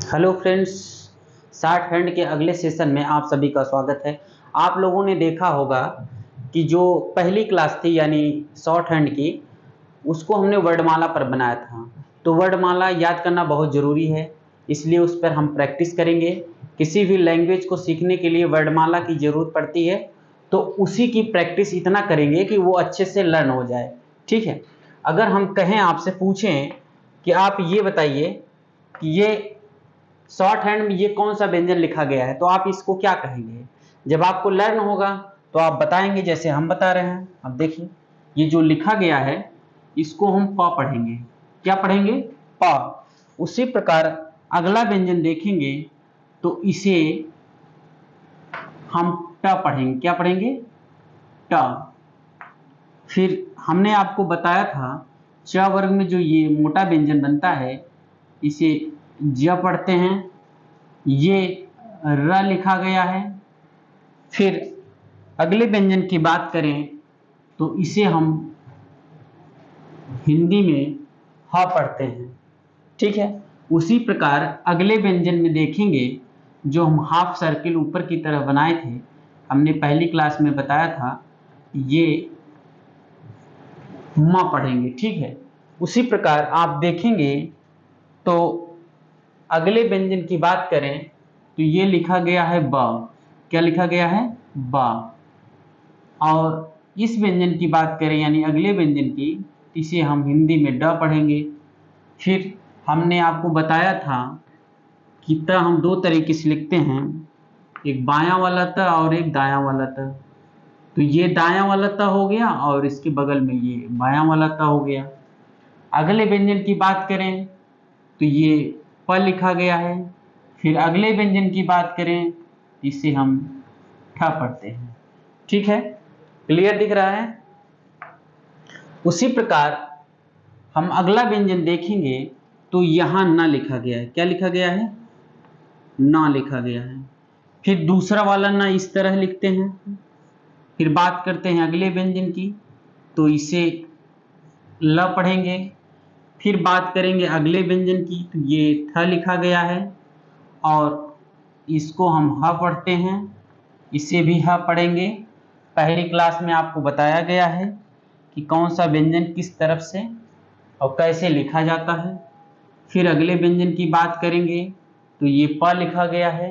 Hello friends, short hand के अगले session में आप सभी का स्वागत है। आप लोगों ने देखा होगा कि जो पहली क्लास थी यानी शॉर्ट हैंड की, उसको हमने वर्णमाला पर बनाया था। तो वर्णमाला याद करना बहुत ज़रूरी है, इसलिए उस पर हम प्रैक्टिस करेंगे। किसी भी लैंग्वेज को सीखने के लिए वर्णमाला की ज़रूरत पड़ती है, तो उसी की प्रैक्टिस इतना करेंगे कि वो अच्छे से लर्न हो जाए। ठीक है। अगर हम कहें, आपसे पूछें कि आप ये बताइए कि ये शॉर्ट हैंड में ये कौन सा व्यंजन लिखा गया है, तो आप इसको क्या कहेंगे? जब आपको लर्न होगा तो आप बताएंगे जैसे हम बता रहे हैं। अब देखिए, ये जो लिखा गया है इसको हम प पढ़ेंगे। क्या पढ़ेंगे? प। उसी प्रकार अगला व्यंजन देखेंगे तो इसे हम ट पढ़ेंगे। क्या पढ़ेंगे? ट। फिर हमने आपको बताया था च वर्ग में जो ये मोटा व्यंजन बनता है इसे ज पढ़ते हैं। ये र लिखा गया है। फिर अगले व्यंजन की बात करें तो इसे हम हिंदी में ह पढ़ते हैं। ठीक है। उसी प्रकार अगले व्यंजन में देखेंगे, जो हम हाफ सर्किल ऊपर की तरफ बनाए थे, हमने पहली क्लास में बताया था, ये म पढ़ेंगे। ठीक है। उसी प्रकार आप देखेंगे तो अगले व्यंजन की बात करें तो ये लिखा गया है ब। क्या लिखा गया है? ब। और इस व्यंजन की बात करें यानी अगले व्यंजन की, इसे हम हिंदी में ड पढ़ेंगे। फिर हमने आपको बताया था कि त हम दो तरीके से लिखते हैं, एक बायां वाला त और एक दायां वाला त। तो ये दायां वाला त हो गया और इसके बगल में ये बायां वाला त हो गया। अगले व्यंजन की बात करें तो ये प लिखा गया है। फिर अगले व्यंजन की बात करें इसे हम ठ पढ़ते हैं। ठीक है। क्लियर दिख रहा है? उसी प्रकार हम अगला व्यंजन देखेंगे तो यहां न लिखा गया है। क्या लिखा गया है? न लिखा गया है। फिर दूसरा वाला न इस तरह लिखते हैं। फिर बात करते हैं अगले व्यंजन की, तो इसे ल पढ़ेंगे। फिर बात करेंगे अगले व्यंजन की, तो ये थ लिखा गया है और इसको हम ह पढ़ते हैं। इसे भी ह पढ़ेंगे। पहली क्लास में आपको बताया गया है कि कौन सा व्यंजन किस तरफ से और कैसे लिखा जाता है। फिर अगले व्यंजन की बात करेंगे तो ये प लिखा गया है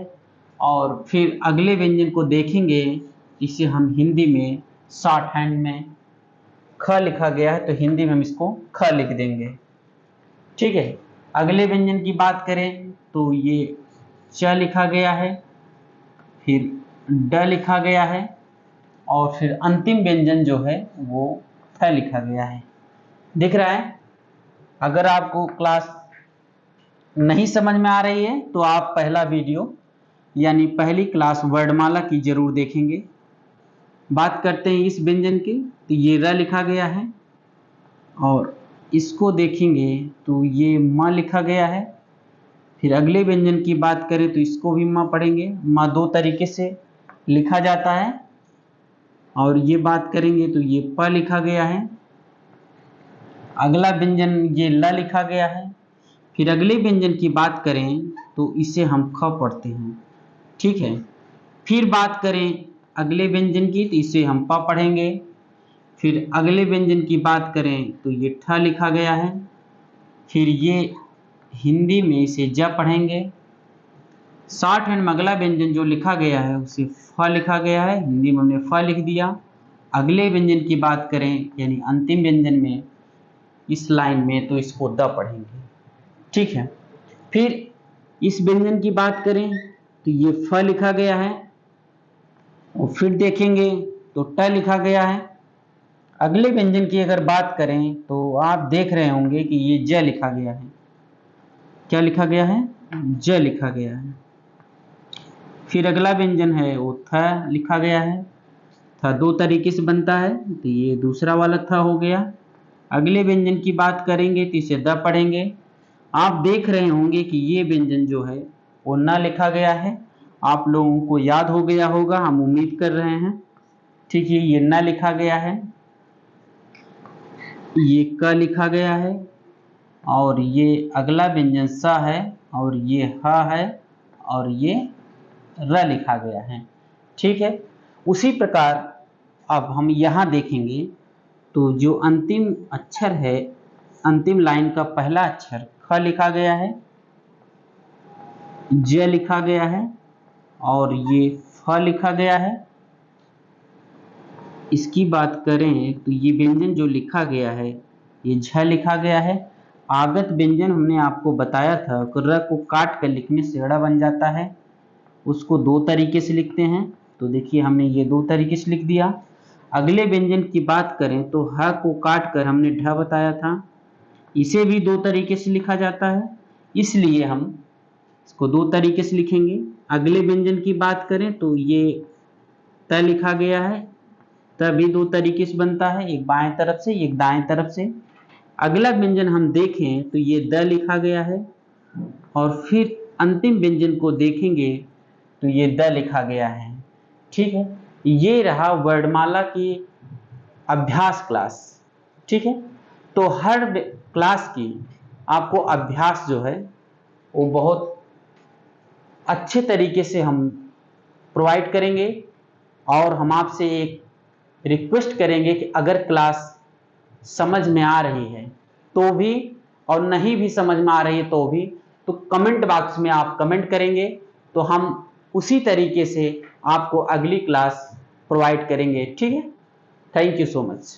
और फिर अगले व्यंजन को देखेंगे, इसे हम हिंदी में शॉर्ट हैंड में ख लिखा गया है, तो हिंदी में हम इसको ख लिख देंगे। ठीक है। अगले व्यंजन की बात करें तो ये च लिखा गया है, फिर ड लिखा गया है और फिर अंतिम व्यंजन जो है वो थ लिखा गया है। दिख रहा है? अगर आपको क्लास नहीं समझ में आ रही है तो आप पहला वीडियो यानी पहली क्लास वर्णमाला की जरूर देखेंगे। बात करते हैं इस व्यंजन की, तो ये र लिखा गया है और इसको देखेंगे तो ये म लिखा गया है। फिर अगले व्यंजन की बात करें तो इसको भी म पढ़ेंगे। म दो तरीके से लिखा जाता है और ये बात करेंगे तो ये प लिखा गया है। अगला व्यंजन ये ल लिखा गया है। फिर अगले व्यंजन की बात करें तो इसे हम ख पढ़ते हैं। ठीक है। फिर बात करें अगले व्यंजन की, तो इसे हम प पढ़ेंगे। फिर अगले व्यंजन की बात करें तो ये ठ लिखा गया है। फिर ये हिंदी में इसे ज पढ़ेंगे। शॉर्ट हैंड में अगला व्यंजन जो लिखा गया है उसे फ लिखा गया है, हिंदी में हमने फ लिख दिया। अगले व्यंजन की बात करें यानी अंतिम व्यंजन में इस लाइन में, तो इसको द पढ़ेंगे। ठीक है। फिर इस व्यंजन की बात करें तो ये फ लिखा गया है और फिर देखेंगे तो ट लिखा गया है। अगले व्यंजन की अगर बात करें तो आप देख रहे होंगे कि ये ज लिखा गया है। क्या लिखा गया है? ज लिखा गया है। फिर अगला व्यंजन है वो थ लिखा गया है। थ दो तरीके से बनता है, तो ये दूसरा वाला थ हो गया। अगले व्यंजन की बात करेंगे तो इसे द पढ़ेंगे। आप देख रहे होंगे कि ये व्यंजन जो है वो न लिखा गया है। आप लोगों को याद हो गया होगा, हम उम्मीद कर रहे हैं। ठीक है। ये न लिखा गया है, ये क लिखा गया है और ये अगला व्यंजन स है और ये ह है और ये र लिखा गया है। ठीक है, उसी प्रकार अब हम यहाँ देखेंगे तो जो अंतिम अक्षर है, अंतिम लाइन का पहला अक्षर ख लिखा गया है, ज लिखा गया है और ये फ लिखा गया है। इसकी बात करें तो ये व्यंजन जो लिखा गया है ये झ लिखा गया है। आगत व्यंजन हमने आपको बताया था कि र को काट कर लिखने से ड़ बन जाता है, उसको दो तरीके से लिखते हैं। तो देखिए हमने ये दो तरीके से लिख दिया। अगले व्यंजन की बात करें तो ह को काट कर हमने ढ बताया था, इसे भी दो तरीके से लिखा जाता है, इसलिए हम इसको दो तरीके से लिखेंगे। अगले व्यंजन की बात करें तो ये त लिखा गया है, त भी दो तरीके से बनता है, एक बाएं तरफ से एक दाएं तरफ से। अगला व्यंजन हम देखें तो ये द लिखा गया है और फिर अंतिम व्यंजन को देखेंगे तो ये द लिखा गया है। ठीक है, ये रहा वर्णमाला की अभ्यास क्लास। ठीक है, तो हर क्लास की आपको अभ्यास जो है वो बहुत अच्छे तरीके से हम प्रोवाइड करेंगे और हम आपसे एक रिक्वेस्ट करेंगे कि अगर क्लास समझ में आ रही है तो भी और नहीं भी समझ में आ रही है तो भी, तो कमेंट बॉक्स में आप कमेंट करेंगे तो हम उसी तरीके से आपको अगली क्लास प्रोवाइड करेंगे। ठीक है, थैंक यू सो मच।